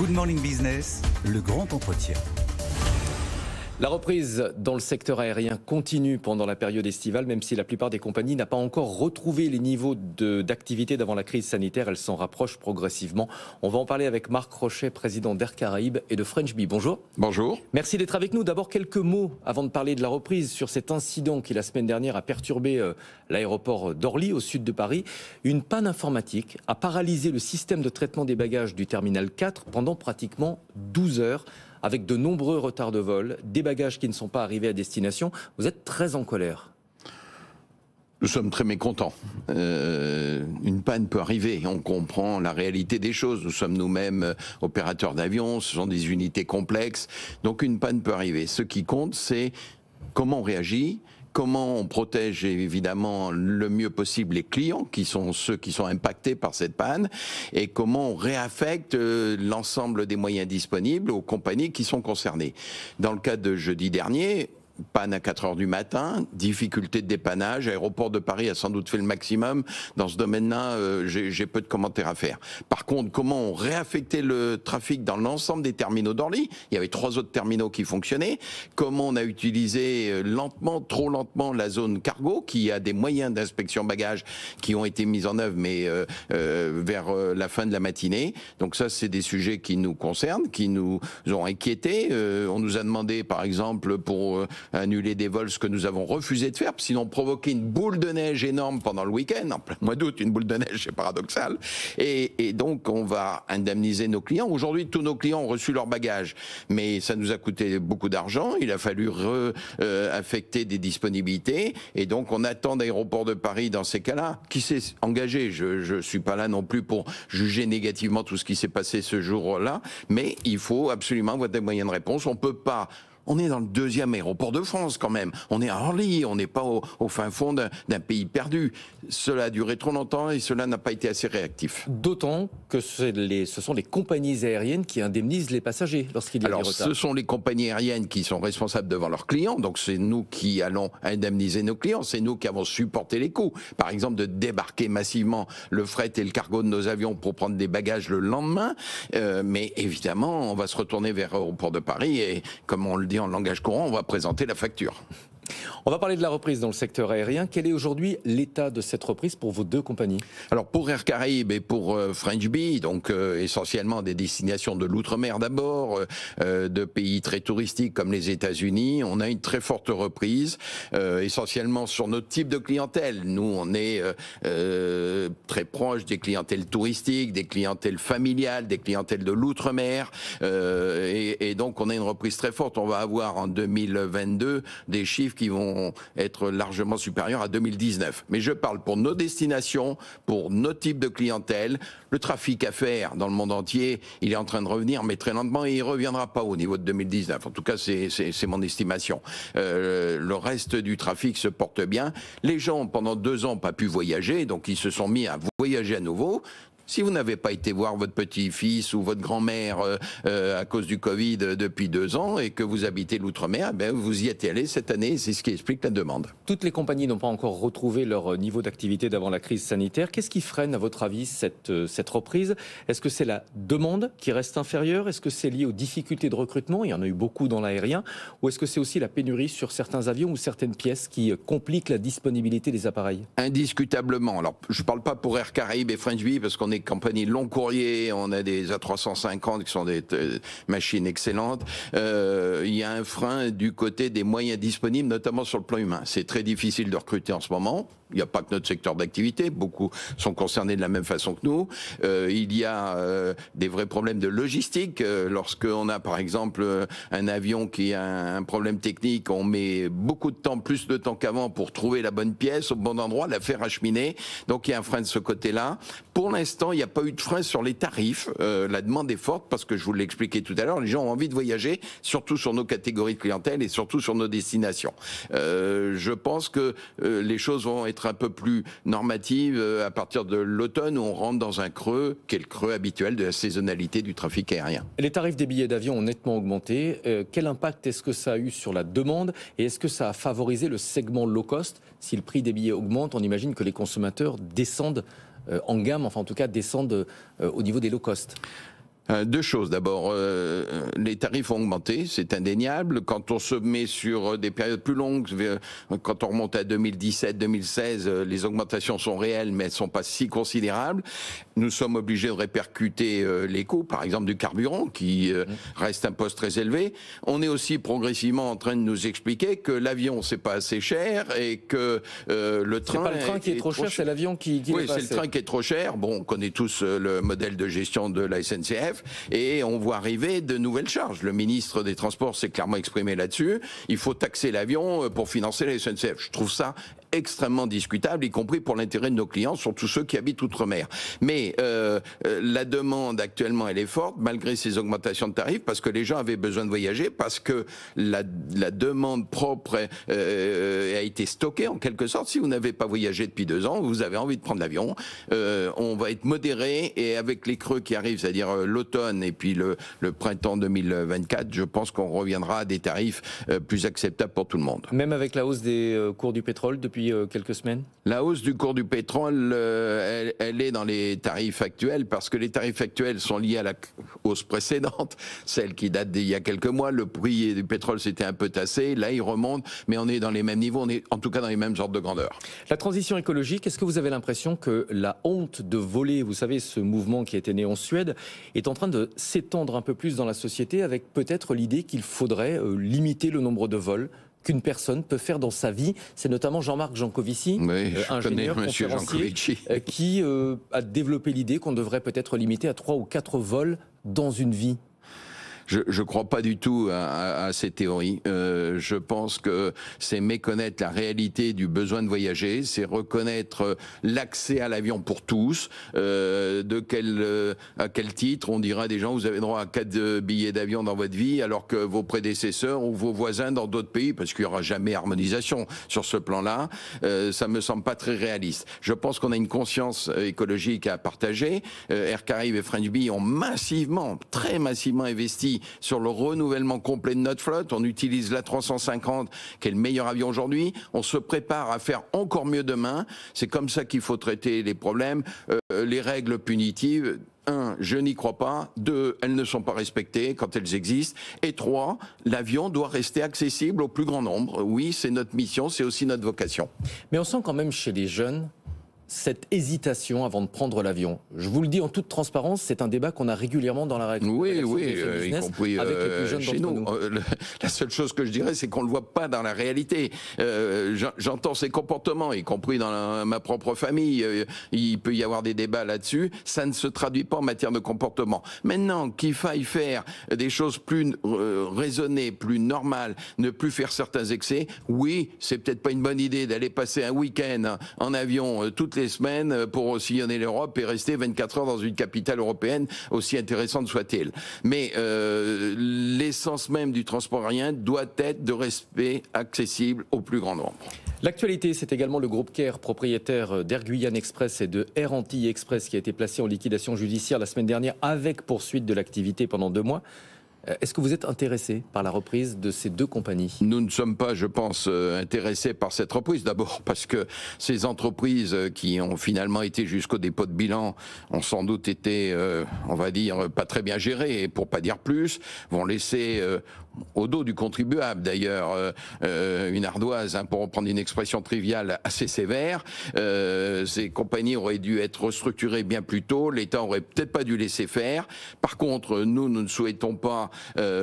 Good Morning Business, le grand entretien. La reprise dans le secteur aérien continue pendant la période estivale, même si la plupart des compagnies n'ont pas encore retrouvé les niveaux d'activité d'avant la crise sanitaire. Elles s'en rapprochent progressivement. On va en parler avec Marc Rochet, président d'Air Caraïbes et de French Bee. Bonjour. Bonjour. Merci d'être avec nous. D'abord, quelques mots avant de parler de la reprise sur cet incident qui, la semaine dernière, a perturbé l'aéroport d'Orly, au sud de Paris. Une panne informatique a paralysé le système de traitement des bagages du terminal 4 pendant pratiquement 12 heures. Avec de nombreux retards de vol, des bagages qui ne sont pas arrivés à destination. Vous êtes très en colère. Nous sommes très mécontents. Une panne peut arriver. On comprend la réalité des choses. Nous sommes nous-mêmes opérateurs d'avions. Ce sont des unités complexes. Donc une panne peut arriver. Ce qui compte, c'est comment on réagit. Comment on protège évidemment le mieux possible les clients qui sont ceux qui sont impactés par cette panne et comment on réaffecte l'ensemble des moyens disponibles aux compagnies qui sont concernées. Dans le cas de jeudi dernier, panne à 4 heures du matin, difficulté de dépannage, Aéroport de Paris a sans doute fait le maximum. Dans ce domaine-là, j'ai peu de commentaires à faire. Par contre, comment on réaffectait le trafic dans l'ensemble des terminaux d'Orly? Il y avait 3 autres terminaux qui fonctionnaient. Comment on a utilisé lentement, trop lentement, la zone cargo, qui a des moyens d'inspection bagages qui ont été mis en œuvre, mais vers la fin de la matinée. Donc ça, c'est des sujets qui nous concernent, qui nous ont inquiétés. On nous a demandé, par exemple, pour annuler des vols, ce que nous avons refusé de faire, sinon provoquer une boule de neige énorme pendant le week-end, en plein mois d'août, une boule de neige, c'est paradoxal. Et donc, on va indemniser nos clients. Aujourd'hui, tous nos clients ont reçu leurs bagages, mais ça nous a coûté beaucoup d'argent. Il a fallu affecter des disponibilités, et donc on attend d'Aéroport de Paris dans ces cas-là, qui s'est engagé. Je suis pas là non plus pour juger négativement tout ce qui s'est passé ce jour-là, mais il faut absolument avoir des moyens de réponse. On peut pas. On est dans le 2e aéroport de France quand même. On est à Orly, on n'est pas au fin fond d'un pays perdu. Cela a duré trop longtemps et cela n'a pas été assez réactif. D'autant que ce sont les compagnies aériennes qui indemnisent les passagers lorsqu'il y a des retards. Ce sont les compagnies aériennes qui sont responsables devant leurs clients. Donc c'est nous qui allons indemniser nos clients. C'est nous qui avons supporté les coûts. Par exemple, de débarquer massivement le fret et le cargo de nos avions pour prendre des bagages le lendemain. Mais évidemment, on va se retourner vers l'aéroport de Paris et, comme on le dit en langage courant, on va présenter la facture. On va parler de la reprise dans le secteur aérien. Quel est aujourd'hui l'état de cette reprise pour vos 2 compagnies? Alors pour Air Caraïbes et pour French Bee, donc essentiellement des destinations de l'outre-mer d'abord, de pays très touristiques comme les États-Unis, on a une très forte reprise, essentiellement sur notre type de clientèle. Nous, on est très proche des clientèles touristiques, des clientèles familiales, des clientèles de l'outre-mer, et donc on a une reprise très forte. On va avoir en 2022 des chiffres qui vont être largement supérieurs à 2019. Mais je parle pour nos destinations, pour nos types de clientèle. Le trafic à faire dans le monde entier, il est en train de revenir, mais très lentement, et il ne reviendra pas au niveau de 2019. En tout cas, c'est mon estimation. Le reste du trafic se porte bien. Les gens, pendant 2 ans, n'ont pas pu voyager, donc ils se sont mis à voyager à nouveau. Si vous n'avez pas été voir votre petit-fils ou votre grand-mère à cause du Covid depuis 2 ans et que vous habitez l'outre-mer, vous y êtes allé cette année, c'est ce qui explique la demande. Toutes les compagnies n'ont pas encore retrouvé leur niveau d'activité d'avant la crise sanitaire. Qu'est-ce qui freine, à votre avis, cette reprise? Est-ce que c'est la demande qui reste inférieure? Est-ce que c'est lié aux difficultés de recrutement? Il y en a eu beaucoup dans l'aérien. Ou est-ce que c'est aussi la pénurie sur certains avions ou certaines pièces qui compliquent la disponibilité des appareils? Indiscutablement. Alors, je ne parle pas pour Air Caraïbes et French Bee parce qu'on est compagnie long courrier, on a des A350 qui sont des machines excellentes. Il y a un frein du côté des moyens disponibles, notamment sur le plan humain. C'est très difficile de recruter en ce moment. Il n'y a pas que notre secteur d'activité, beaucoup sont concernés de la même façon que nous. Il y a des vrais problèmes de logistique. Lorsqu'on a par exemple un avion qui a un problème technique, on met beaucoup de temps, plus de temps qu'avant pour trouver la bonne pièce au bon endroit, la faire acheminer. Donc il y a un frein de ce côté-là. Pour l'instant, il n'y a pas eu de frein sur les tarifs. La demande est forte parce que je vous l'ai expliqué tout à l'heure, les gens ont envie de voyager, surtout sur nos catégories de clientèle et surtout sur nos destinations. Je pense que les choses vont être un peu plus normatives à partir de l'automne où on rentre dans un creux, qui est le creux habituel de la saisonnalité du trafic aérien. Les tarifs des billets d'avion ont nettement augmenté. Quel impact est-ce que ça a eu sur la demande et est-ce que ça a favorisé le segment low cost? Si le prix des billets augmente, on imagine que les consommateurs descendent en gamme, enfin en tout cas descendent au niveau des low cost. Deux choses. D'abord, les tarifs ont augmenté, c'est indéniable. Quand on se met sur des périodes plus longues, quand on remonte à 2017, 2016, les augmentations sont réelles, mais elles ne sont pas si considérables. Nous sommes obligés de répercuter les coûts, par exemple du carburant, qui reste un poste très élevé. On est aussi progressivement en train de nous expliquer que l'avion, c'est pas assez cher et que le train... C'est pas le train qui est trop cher, c'est l'avion qui est Oui, pas c'est le assez. train qui est trop cher. Bon, on connaît tous le modèle de gestion de la SNCF. Et on voit arriver de nouvelles charges. Le ministre des Transports s'est clairement exprimé là-dessus. Il faut taxer l'avion pour financer la SNCF. Je trouve ça extrêmement discutable, y compris pour l'intérêt de nos clients, surtout ceux qui habitent outre-mer. Mais la demande actuellement, elle est forte, malgré ces augmentations de tarifs, parce que les gens avaient besoin de voyager, parce que la demande propre a été stockée, en quelque sorte. Si vous n'avez pas voyagé depuis 2 ans, vous avez envie de prendre l'avion, on va être modéré, et avec les creux qui arrivent, c'est-à-dire l'automne et puis le printemps 2024, je pense qu'on reviendra à des tarifs plus acceptables pour tout le monde. Même avec la hausse des cours du pétrole depuis quelques semaines? La hausse du cours du pétrole, elle est dans les tarifs actuels, parce que les tarifs actuels sont liés à la hausse précédente, celle qui date d'il y a quelques mois. Le prix du pétrole s'était un peu tassé, là il remonte, mais on est dans les mêmes niveaux, on est en tout cas dans les mêmes ordres de grandeur. La transition écologique, est-ce que vous avez l'impression que la honte de voler, vous savez, ce mouvement qui a été né en Suède, est en train de s'étendre un peu plus dans la société, avec peut-être l'idée qu'il faudrait limiter le nombre de vols qu'une personne peut faire dans sa vie? C'est notamment Jean-Marc Jancovici, ingénieur, conférencier, qui a développé l'idée qu'on devrait peut-être limiter à 3 ou 4 vols dans une vie. Je ne crois pas du tout à ces théories. Je pense que c'est méconnaître la réalité du besoin de voyager, c'est reconnaître l'accès à l'avion pour tous. À quel titre on dira à des gens, vous avez droit à 4 billets d'avion dans votre vie, alors que vos prédécesseurs ou vos voisins dans d'autres pays, parce qu'il n'y aura jamais harmonisation sur ce plan-là, ça me semble pas très réaliste. Je pense qu'on a une conscience écologique à partager. Air Caraïbes et French Bee ont massivement, très massivement investi sur le renouvellement complet de notre flotte. On utilise l'A350, qui est le meilleur avion aujourd'hui. On se prépare à faire encore mieux demain. C'est comme ça qu'il faut traiter les problèmes. Les règles punitives, 1, je n'y crois pas. 2, elles ne sont pas respectées quand elles existent. Et 3, l'avion doit rester accessible au plus grand nombre. Oui, c'est notre mission, c'est aussi notre vocation. Mais on sent quand même chez les jeunes cette hésitation avant de prendre l'avion. Je vous le dis en toute transparence, c'est un débat qu'on a régulièrement dans la rédaction. Oui, y compris avec les plus jeunes chez nous. La seule chose que je dirais, c'est qu'on ne le voit pas dans la réalité. J'entends ces comportements, y compris dans ma propre famille. Il peut y avoir des débats là-dessus. Ça ne se traduit pas en matière de comportement. Maintenant, qu'il faille faire des choses plus raisonnées, plus normales, ne plus faire certains excès, oui, c'est peut-être pas une bonne idée d'aller passer un week-end en avion toutes les semaines pour sillonner l'Europe et rester 24 heures dans une capitale européenne, aussi intéressante soit-elle. Mais l'essence même du transport aérien doit être de respect accessible au plus grand nombre. L'actualité, c'est également le groupe Caire, propriétaire d'Air Guyane Express et de Air Antilles Express, qui a été placé en liquidation judiciaire la semaine dernière avec poursuite de l'activité pendant 2 mois. Est-ce que vous êtes intéressé par la reprise de ces 2 compagnies? Nous ne sommes pas, je pense, intéressés par cette reprise. D'abord parce que ces entreprises qui ont finalement été jusqu'au dépôt de bilan ont sans doute été, on va dire, pas très bien gérées, et pour pas dire plus, vont laisser au dos du contribuable, d'ailleurs, une ardoise, pour reprendre une expression triviale, assez sévère. Ces compagnies auraient dû être restructurées bien plus tôt. L'État aurait peut-être pas dû laisser faire. Par contre, nous ne souhaitons pas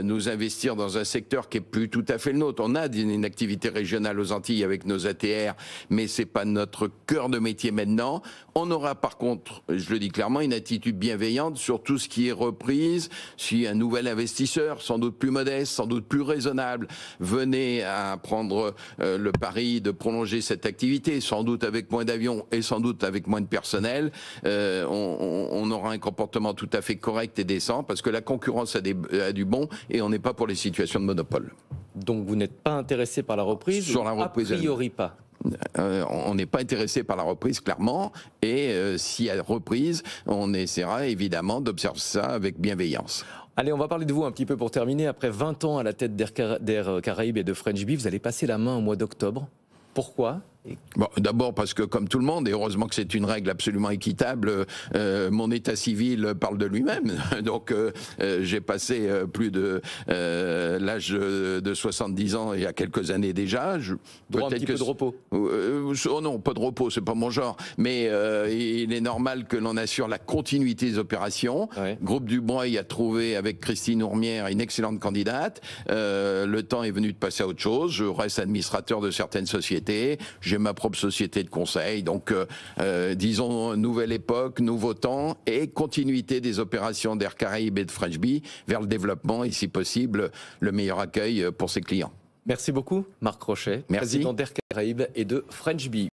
nous investir dans un secteur qui est plus tout à fait le nôtre. On a une activité régionale aux Antilles avec nos ATR, mais c'est pas notre cœur de métier maintenant. On aura par contre, je le dis clairement, une attitude bienveillante sur tout ce qui est reprise. Si un nouvel investisseur, sans doute plus modeste, sans doute plus raisonnable, venait à prendre le pari de prolonger cette activité, sans doute avec moins d'avions et sans doute avec moins de personnel, on aura un comportement tout à fait correct et décent, parce que la concurrence a du bon, et on n'est pas pour les situations de monopole. Donc vous n'êtes pas intéressé par la reprise? Sur la reprise, a priori pas. On n'est pas intéressé par la reprise, clairement, et s'il y a reprise, on essaiera évidemment d'observer ça avec bienveillance. Allez, on va parler de vous un petit peu pour terminer. Après 20 ans à la tête d'Air Caraïbes et de French Bee, vous allez passer la main au mois d'octobre. Pourquoi? Bon, d'abord parce que comme tout le monde, et heureusement que c'est une règle absolument équitable, mon état civil parle de lui-même. Donc j'ai passé plus de l'âge de 70 ans il y a quelques années déjà. Droit un petit peu de repos. Oh non, pas de repos, c'est pas mon genre. Mais il est normal que l'on assure la continuité des opérations. Ouais. Groupe Dubreuil a trouvé avec Christine Ourmière une excellente candidate. Le temps est venu de passer à autre chose. Je reste administrateur de certaines sociétés. J'ai ma propre société de conseil, donc disons nouvelle époque, nouveau temps et continuité des opérations d'Air Caraïbes et de French Bee vers le développement et si possible le meilleur accueil pour ses clients. Merci beaucoup Marc Rochet, président d'Air Caraïbes et de French Bee.